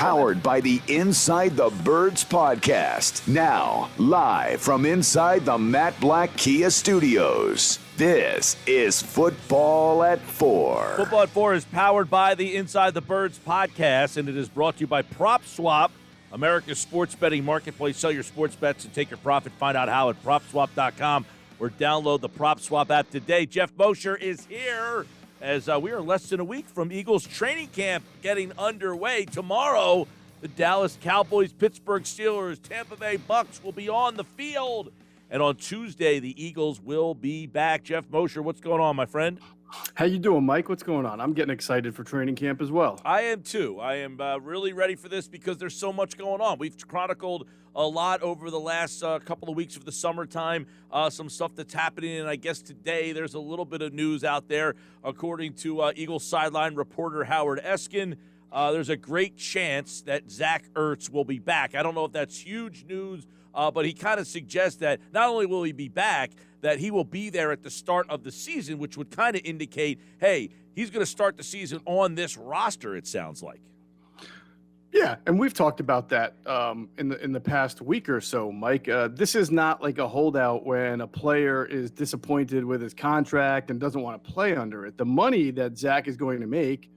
powered by the Inside the Birds podcast. Now, live from inside the Matt Black Kia Studios. This is Football at 4. Football at 4 is powered by the Inside the Birds podcast, and it is brought to you by PropSwap, America's sports betting marketplace. Sell your sports bets and take your profit. Find out how at PropSwap.com or download the PropSwap app today. Geoff Mosher is here as we are less than a week from Eagles training camp getting underway. Tomorrow, the Dallas Cowboys, Pittsburgh Steelers, Tampa Bay Bucks will be on the field. And on Tuesday, the Eagles will be back. Geoff Mosher, what's going on, my friend? How you doing, Mike? What's going on? I'm getting excited for training camp as well. I am too. I am really ready for this because there's so much going on. We've chronicled a lot over the last couple of weeks of the summertime, some stuff that's happening. And I guess today there's a little bit of news out there. According to Eagles sideline reporter Howard Eskin, there's a great chance that Zach Ertz will be back. I don't know if that's huge news, but he kind of suggests that not only will he be back, that he will be there at the start of the season, which would kind of indicate, hey, he's going to start the season on this roster, it sounds like. Yeah, and we've talked about that in the past week or so, Mike. This is not like a holdout when a player is disappointed with his contract and doesn't want to play under it. The money that Zach is going to make,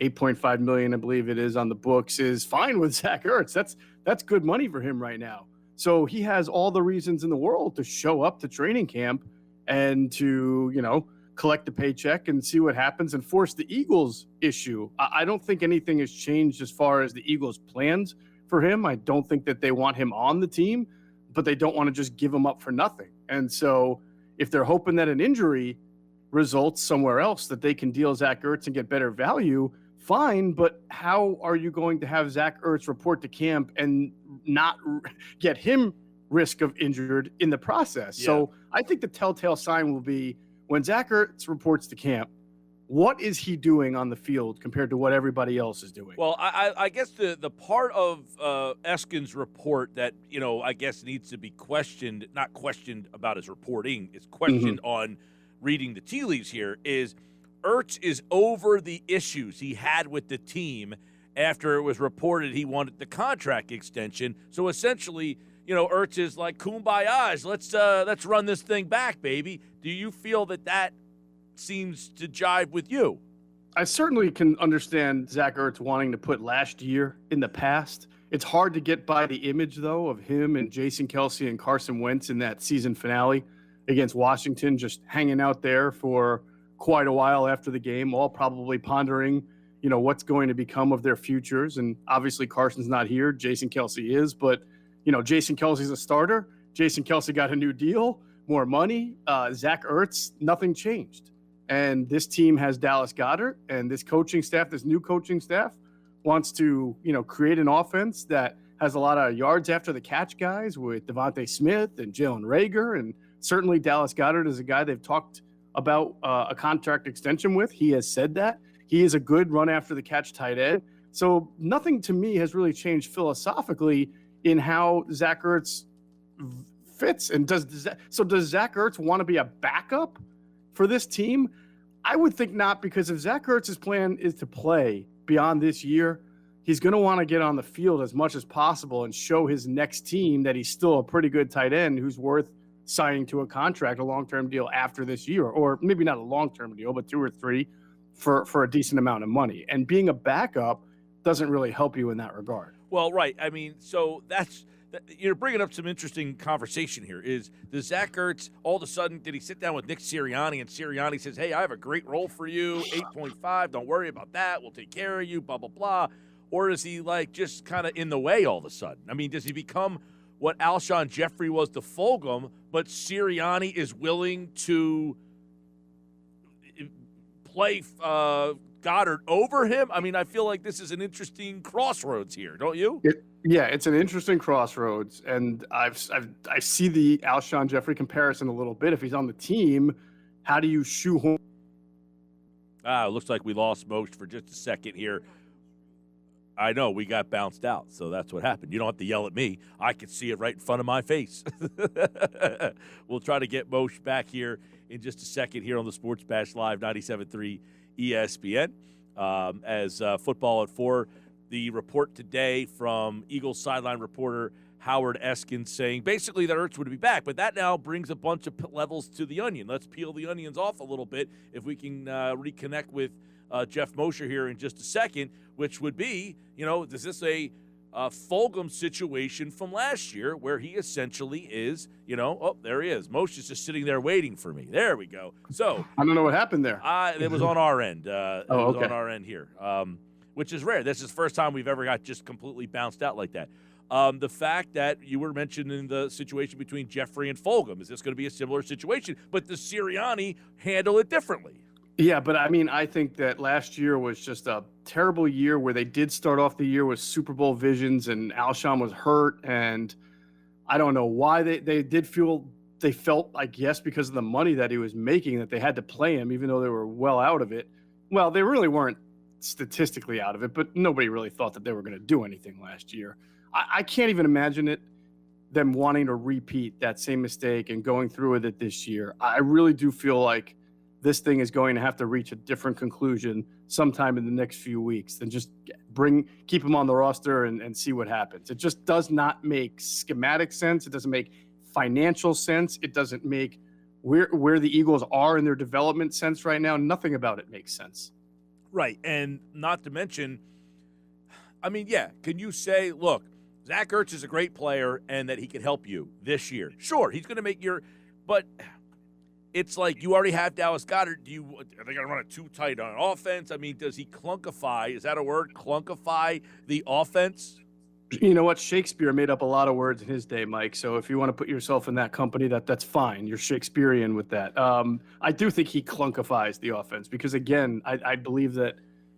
$8.5 million, I believe it is on the books, is fine with Zach Ertz. That's good money for him right now. So he has all the reasons in the world to show up to training camp and to, collect the paycheck and see what happens and force the Eagles issue. I don't think anything has changed as far as the Eagles' plans for him. I don't think that they want him on the team, but they don't want to just give him up for nothing. And so if they're hoping that an injury results somewhere else that they can deal Zach Ertz and get better value, fine, but how are you going to have Zach Ertz report to camp and not get him risk of injured in the process? Yeah. So I think the telltale sign will be when Zach Ertz reports to camp, what is he doing on the field compared to what everybody else is doing? Well, I guess the part of Eskin's report that, I guess needs to be questioned, not questioned about his reporting, it's questioned on reading the tea leaves here, is Ertz is over the issues he had with the team after it was reported he wanted the contract extension. So essentially, Ertz is like, kumbayas, let's run this thing back, baby. Do you feel that seems to jive with you? I certainly can understand Zach Ertz wanting to put last year in the past. It's hard to get by the image, though, of him and Jason Kelce and Carson Wentz in that season finale against Washington, just hanging out there for quite a while after the game, all probably pondering, what's going to become of their futures. And obviously Carson's not here. Jason Kelce is, but Jason Kelce's a starter. Jason Kelce got a new deal, more money. Zach Ertz, nothing changed. And this team has Dallas Goedert, and this coaching staff, this new coaching staff, wants to, create an offense that has a lot of yards after the catch guys with Devontae Smith and Jalen Reagor. And certainly Dallas Goedert is a guy they've talked about a contract extension with. He has said that. He is a good run after the catch tight end. So nothing to me has really changed philosophically in how Zach Ertz fits. And does Zach Ertz want to be a backup for this team? I would think not, because if Zach Ertz's plan is to play beyond this year, he's going to want to get on the field as much as possible and show his next team that he's still a pretty good tight end who's worth signing to a contract, a long-term deal after this year, or maybe not a long-term deal, but 2 or 3 for a decent amount of money. And being a backup doesn't really help you in that regard. Well, right. I mean, so you're bringing up some interesting conversation here. Does Zach Ertz, all of a sudden, did he sit down with Nick Sirianni, and Sirianni says, hey, I have a great role for you, 8.5, don't worry about that, we'll take care of you, blah, blah, blah. Or is he just kind of in the way all of a sudden? I mean, does he become what Alshon Jeffrey was to Fulgham, but Sirianni is willing to play Goddard over him? I mean, I feel like this is an interesting crossroads here, don't you? It's an interesting crossroads, and I see the Alshon Jeffrey comparison a little bit. If he's on the team, how do you shoehorn? It looks like we lost Moshe for just a second here. I know, we got bounced out, so that's what happened. You don't have to yell at me. I can see it right in front of my face. We'll try to get Moshe back here in just a second here on the Sports Bash Live 97.3 ESPN as Football at 4 the report today from Eagles sideline reporter Howard Eskin saying basically that Ertz would be back, but that now brings a bunch of levels to the onion. Let's peel the onions off a little bit if we can reconnect with Geoff Mosher here in just a second, which would be, is this a Fulgham situation from last year where he essentially is, there he is. Mosher's just sitting there waiting for me. There we go. So I don't know what happened there. It was on our end. It was okay. on our end here, which is rare. This is the first time we've ever got just completely bounced out like that. The fact that you were mentioning the situation between Jeffrey and Fulgham, is this going to be a similar situation? But does Sirianni handle it differently? Yeah, but I think that last year was just a terrible year where they did start off the year with Super Bowl visions and Alshon was hurt. And I don't know why they felt, I guess, because of the money that he was making, that they had to play him, even though they were well out of it. Well, they really weren't statistically out of it, but nobody really thought that they were going to do anything last year. I can't even imagine them wanting to repeat that same mistake and going through with it this year. I really do feel like this thing is going to have to reach a different conclusion sometime in the next few weeks than just keep him on the roster and see what happens. It just does not make schematic sense. It doesn't make financial sense. It doesn't make where the Eagles are in their development sense right now. Nothing about it makes sense. Right, and not to mention, can you say, look, Zach Ertz is a great player and that he can help you this year? Sure, he's going to make but it's like you already have Dallas Goedert. Are they going to run it too tight on offense? Does he clunkify? Is that a word? Clunkify the offense? You know what? Shakespeare made up a lot of words in his day, Mike. So if you want to put yourself in that company, that's fine. You're Shakespearean with that. I do think he clunkifies the offense because, again, I believe that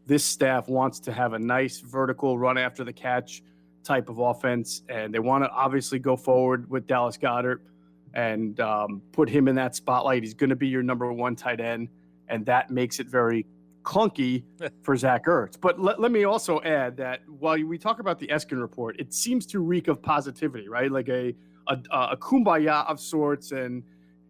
this staff wants to have a nice vertical run after the catch type of offense, and they want to obviously go forward with Dallas Goedert and put him in that spotlight. He's going to be your number one tight end, and that makes it very clunky for Zach Ertz. But let me also add that while we talk about the Eskin report, it seems to reek of positivity, right? Like a kumbaya of sorts. And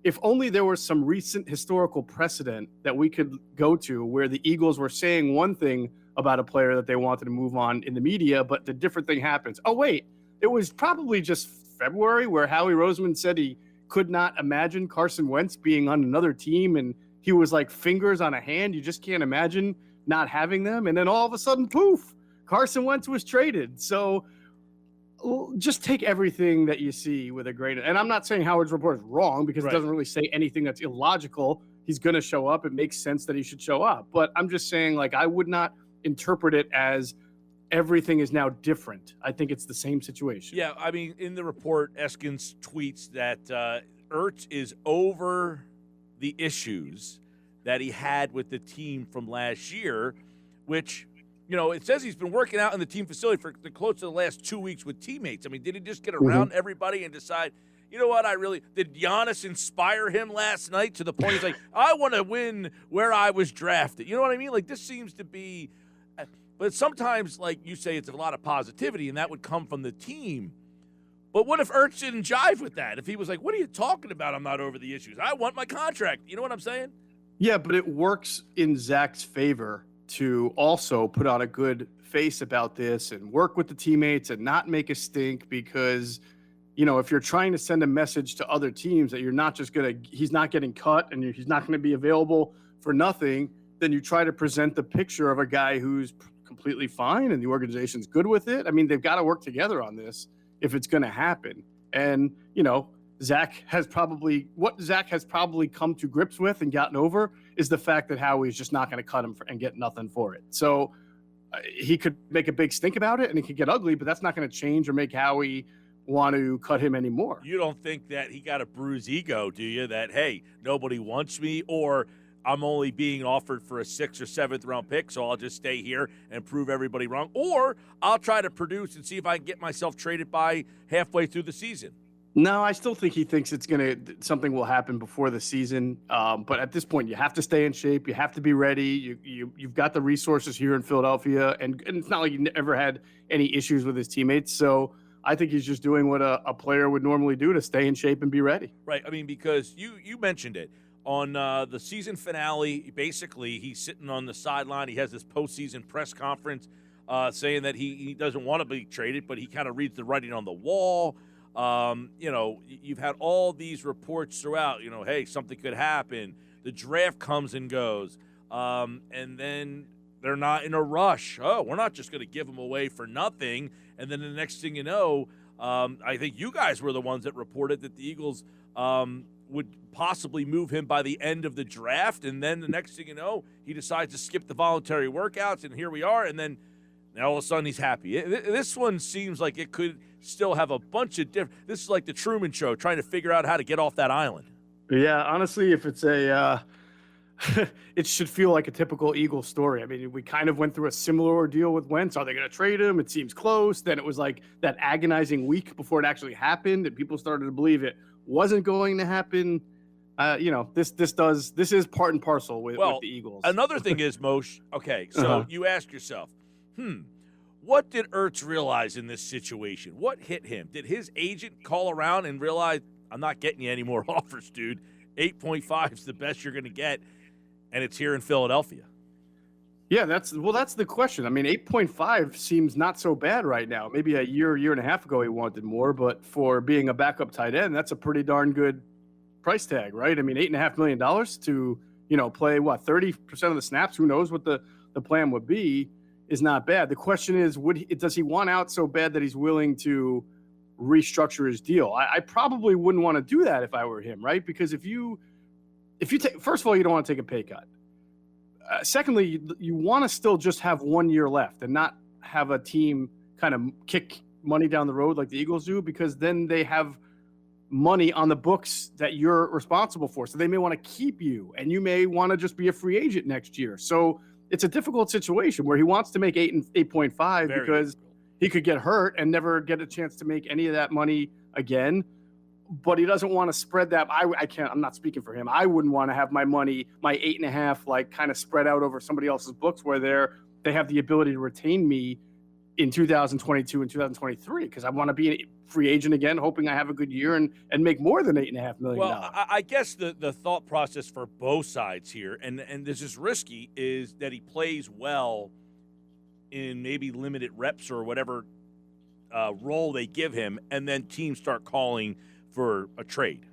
if only there was some recent historical precedent that we could go to where the Eagles were saying one thing about a player that they wanted to move on in the media, but the different thing happens. Oh, wait, it was probably just February where Howie Roseman said he could not imagine Carson Wentz being on another team, and he was like fingers on a hand. You just can't imagine not having them. And then all of a sudden, poof, Carson Wentz was traded. So just take everything that you see with a grain. And I'm not saying Howard's report is wrong because It doesn't really say anything that's illogical. He's going to show up. It makes sense that he should show up. But I'm just saying, I would not interpret it as everything is now different. I think it's the same situation. Yeah, in the report, Eskins tweets that Ertz is over the issues that he had with the team from last year, which, it says he's been working out in the team facility for close to the last 2 weeks with teammates. Did he just get around everybody and decide, you know what, did Giannis inspire him last night to the point he's like, I want to win where I was drafted? You know what I mean? This seems to be, but sometimes, like you say, it's a lot of positivity, and that would come from the team. But what if Ertz didn't jive with that? If he was like, what are you talking about? I'm not over the issues. I want my contract. You know what I'm saying? Yeah, but it works in Zach's favor to also put on a good face about this and work with the teammates and not make a stink because, if you're trying to send a message to other teams that you're not just he's not getting cut and he's not going to be available for nothing, then you try to present the picture of a guy who's completely fine and the organization's good with it. They've got to work together on this if it's going to happen. And, Zach has probably come to grips with and gotten over is the fact that Howie's just not going to cut him and get nothing for it. So he could make a big stink about it and it could get ugly, but that's not going to change or make Howie want to cut him anymore. You don't think that he got a bruised ego, do you? That, hey, nobody wants me, or I'm only being offered for a 6th or 7th round pick, so I'll just stay here and prove everybody wrong. Or I'll try to produce and see if I can get myself traded by halfway through the season. No, I still think he thinks something will happen before the season. But at this point, you have to stay in shape. You have to be ready. You've got the resources here in Philadelphia, and it's not like he ever had any issues with his teammates. So I think he's just doing what a player would normally do to stay in shape and be ready. Right. Because you mentioned it. On the season finale, basically, he's sitting on the sideline. He has this postseason press conference. saying that he doesn't want to be traded, but he kind of reads the writing on the wall. You've had all these reports throughout, hey, something could happen. The draft comes and goes. And then they're not in a rush. Oh, we're not just going to give him away for nothing. And then the next thing you know, I think you guys were the ones that reported that the Eagles would possibly move him by the end of the draft. And then the next thing you know, he decides to skip the voluntary workouts, and here we are. And then now all of a sudden he's happy. This one seems like it could still have a bunch of different – this is like the Truman Show, trying to figure out how to get off that island. Yeah, honestly, if it's a it should feel like a typical Eagles story. I mean, we kind of went through a similar ordeal with Wentz. Are they going to trade him? It seems close. Then it was like that agonizing week before it actually happened, and people started to believe it wasn't going to happen. This is part and parcel with the Eagles. Another thing is, Moshe, okay, so you ask yourself, what did Ertz realize in this situation? What hit him? Did his agent call around and realize, I'm not getting you any more offers, dude. 8.5 is the best you're going to get, and it's here in Philadelphia. Yeah, that's the question. I mean, 8.5 seems not so bad right now. Maybe a year and a half ago he wanted more, but for being a backup tight end, that's a pretty darn good price tag, right? I mean, $8.5 million to, play 30% of the snaps. Who knows what the plan would be, is not bad. The question is, does he want out so bad that he's willing to restructure his deal? I probably wouldn't want to do that if I were him, right? Because if you take, first of all, you don't want to take a pay cut. Secondly, you want to still just have 1 year left and not have a team kind of kick money down the road like the Eagles do, because then they have money on the books that you're responsible for. So they may want to keep you, and you may want to just be a free agent next year. So it's a difficult situation where he wants to make 8.5 because he could get hurt and never get a chance to make any of that money again. But he doesn't want to spread that. I'm not speaking for him. I wouldn't want to have my money, my 8.5, kind of spread out over somebody else's books where they have the ability to retain me in 2022 and 2023, because I want to be a free agent again, hoping I have a good year and make more than $8.5 million. Well, I guess the thought process for both sides here, and this is risky, is that he plays well in maybe limited reps or whatever role they give him, and then teams start calling for a trade.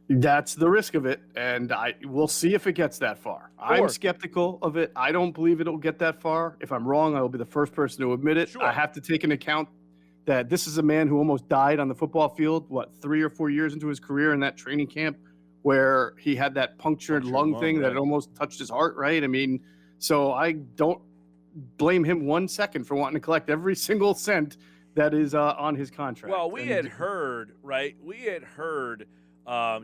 That's the risk of it, and we'll see if it gets that far. I'm skeptical of it. I don't believe it'll get that far. If I'm wrong, I will be the first person to admit it. Sure. I have to take into account that this is a man who almost died on the football field, 3 or 4 years into his career in that training camp where he had that punctured lung thing that almost touched his heart, right? I mean, so I don't blame him 1 second for wanting to collect every single cent that is on his contract. Well, we had heard,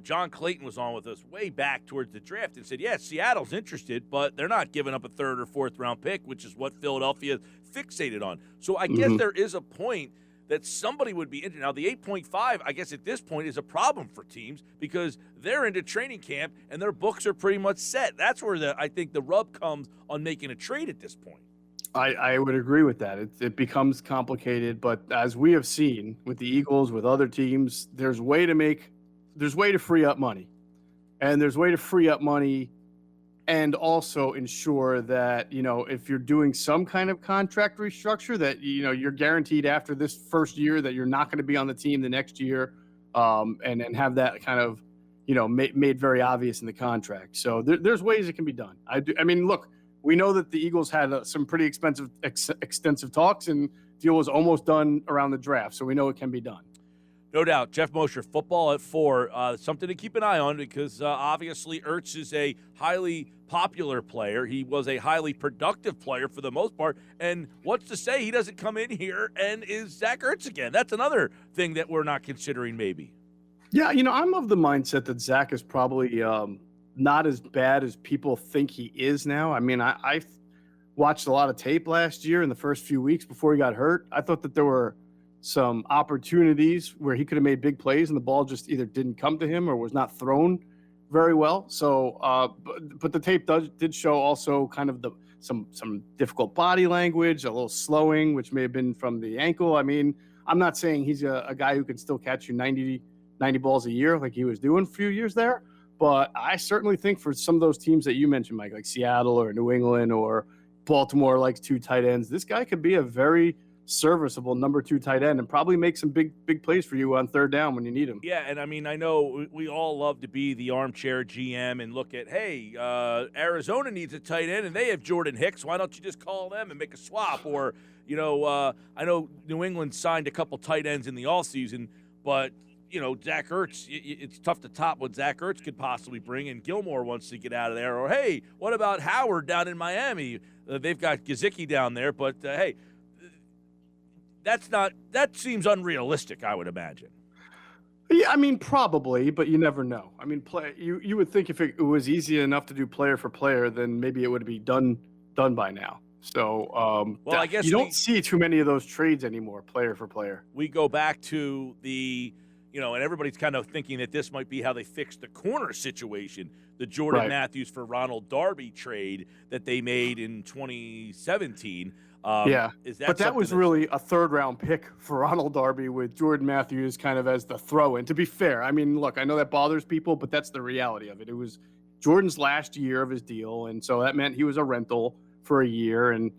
John Clayton was on with us way back towards the draft and said, yeah, Seattle's interested, but they're not giving up a 3rd or 4th round pick, which is what Philadelphia fixated on. So I guess there is a point that somebody would be interested. Now, the 8.5, I guess at this point, is a problem for teams because they're into training camp and their books are pretty much set. That's where I think the rub comes on making a trade at this point. I would agree with that. It becomes complicated, but as we have seen with the Eagles, with other teams, there's way to free up money. And there's way to free up money and also ensure that, if you're doing some kind of contract restructure, that, you're guaranteed after this first year that you're not going to be on the team the next year, and have that kind of, made very obvious in the contract. So there's ways it can be done. I mean, look, we know that the Eagles had some pretty extensive talks, and deal was almost done around the draft. So we know it can be done. No doubt. Geoff Mosher, Football at 4. Something to keep an eye on because obviously Ertz is a highly popular player. He was a highly productive player for the most part. And what's to say he doesn't come in here and is Zach Ertz again? That's another thing that we're not considering maybe. Yeah, I'm of the mindset that Zach is probably not as bad as people think he is now. I mean, I watched a lot of tape last year in the first few weeks before he got hurt. I thought that there were some opportunities where he could have made big plays and the ball just either didn't come to him or was not thrown very well. So, but the tape did show also kind of some difficult body language, a little slowing, which may have been from the ankle. I mean, I'm not saying he's a guy who can still catch you 90 balls a year like he was doing a few years there. But I certainly think for some of those teams that you mentioned, Mike, like Seattle or New England or Baltimore likes 2 tight ends. This guy could be a very serviceable number 2 tight end and probably make some big plays for you on third down when you need him. Yeah, and I mean, I know we all love to be the armchair GM and look at, hey, Arizona needs a tight end and they have Jordan Hicks. Why don't you just call them and make a swap? Or, I know New England signed a couple tight ends in the offseason, but, Zach Ertz, it's tough to top what Zach Ertz could possibly bring, and Gilmore wants to get out of there. Or, hey, what about Howard down in Miami? They've got Gesicki down there, but, hey, that seems unrealistic, I would imagine. Yeah, I mean, probably, but you never know. I mean, you would think if it was easy enough to do player for player, then maybe it would be done by now. So, I guess you don't see too many of those trades anymore, player for player. We go back to the, and everybody's kind of thinking that this might be how they fixed the corner situation, the Jordan Matthews for Ronald Darby trade that they made in 2017. But that was really a third-round pick for Ronald Darby with Jordan Matthews kind of as the throw-in. To be fair, I mean, look, I know that bothers people, but that's the reality of it. It was Jordan's last year of his deal, and so that meant he was a rental for a year, and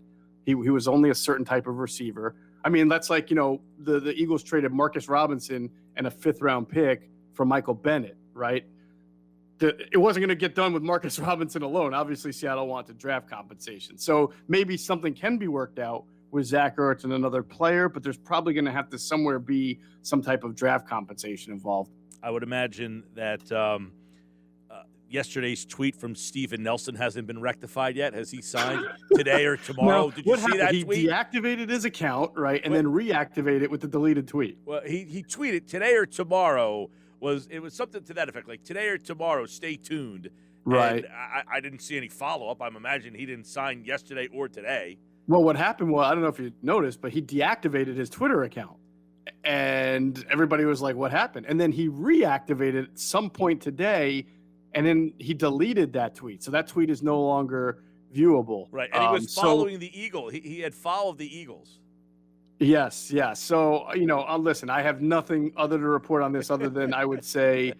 he was only a certain type of receiver. I mean, that's like, the Eagles traded Marcus Robinson and a fifth-round pick for Michael Bennett, right? It wasn't going to get done with Marcus Robinson alone. Obviously, Seattle wanted draft compensation. So maybe something can be worked out with Zach Ertz and another player, but there's probably going to have to somewhere be some type of draft compensation involved. I would imagine that yesterday's tweet from Steven Nelson hasn't been rectified yet. Has he signed today or tomorrow? No, Did you see that tweet? He deactivated his account, right, and then reactivated it with the deleted tweet. Well, he tweeted today or tomorrow. It was something to that effect, like today or tomorrow, stay tuned. Right. And I didn't see any follow-up. I'm imagining he didn't sign yesterday or today. Well, what happened was, I don't know if you noticed, but he deactivated his Twitter account. And everybody was like, what happened? And then he reactivated at some point today, and then he deleted that tweet. So that tweet is no longer viewable. Right, and he was following the Eagle. He had followed the Eagles. Yes. So, listen, I have nothing other to report on this other than I would say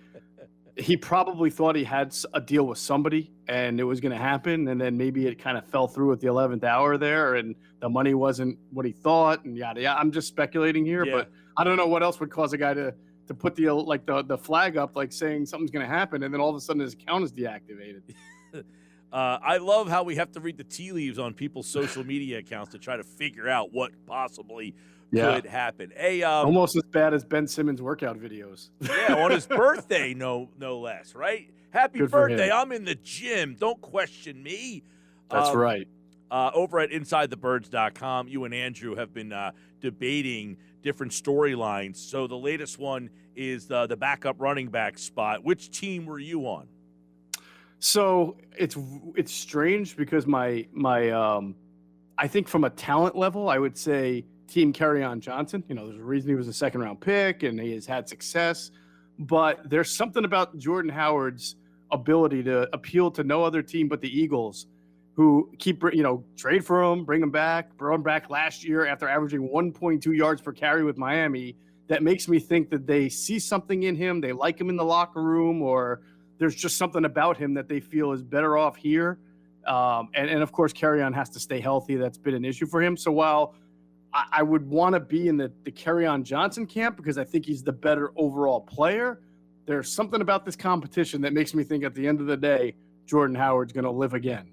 he probably thought he had a deal with somebody and it was going to happen. And then maybe it kind of fell through at the 11th hour there and the money wasn't what he thought and yada, yada. I'm just speculating here, but I don't know what else would cause a guy to put the flag up, like saying something's going to happen. And then all of a sudden his account is deactivated. I love how we have to read the tea leaves on people's social media accounts to try to figure out what possibly could happen. Hey, almost as bad as Ben Simmons' workout videos. Yeah, on his birthday, no less, right? Happy birthday. I'm in the gym. Don't question me. That's right. Over at InsideTheBirds.com, you and Andrew have been debating different storylines. So the latest one is the backup running back spot. Which team were you on? So it's strange because my I think from a talent level, I would say Team Kerryon Johnson. There's a reason he was a second-round pick and he has had success. But there's something about Jordan Howard's ability to appeal to no other team but the Eagles, who keep trade for him, bring him back, brought him back last year after averaging 1.2 yards per carry with Miami. That makes me think that they see something in him. They like him in the locker room, or there's just something about him that they feel is better off here. And of course, Kerryon has to stay healthy. That's been an issue for him. So while I would want to be in the Kerryon Johnson camp because I think he's the better overall player, there's something about this competition that makes me think at the end of the day, Jordan Howard's going to live again.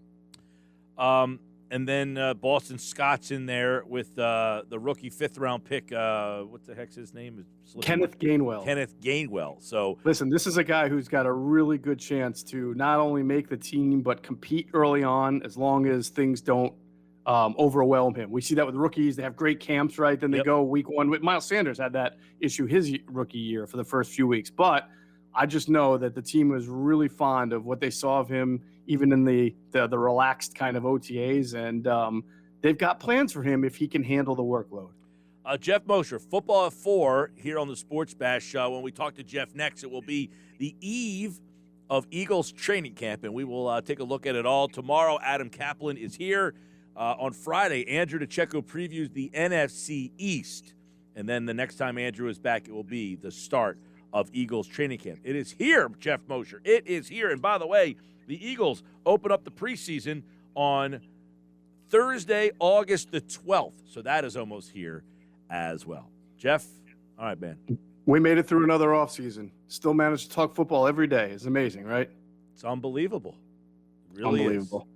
And then Boston Scott's in there with the rookie fifth-round pick. What the heck's his name? Kenneth Gainwell. Kenneth Gainwell. So listen, this is a guy who's got a really good chance to not only make the team but compete early on as long as things don't overwhelm him. We see that with rookies. They have great camps, right? Then they go week one. Miles Sanders had that issue his rookie year for the first few weeks. But I just know that the team was really fond of what they saw of him, even in the relaxed kind of OTAs, and they've got plans for him if he can handle the workload. Geoff Mosher, Football at 4 here on the Sports Bash. When we talk to Geoff next, it will be the eve of Eagles training camp, and we will take a look at it all. Tomorrow, Adam Kaplan is here. On Friday, Andrew DeCecco previews the NFC East, and then the next time Andrew is back, it will be the start of Eagles training camp. It is here, Geoff Mosher. It is here. And by the way, the Eagles open up the preseason on Thursday, August the 12th. So that is almost here as well. Geoff, all right, man. We made it through another offseason. Still managed to talk football every day. It's amazing, right? It's unbelievable. It really Unbelievable.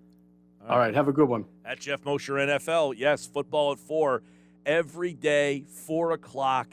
is. All right, have a good one. At Geoff Mosher NFL, yes, football at 4 every day, 4 o'clock.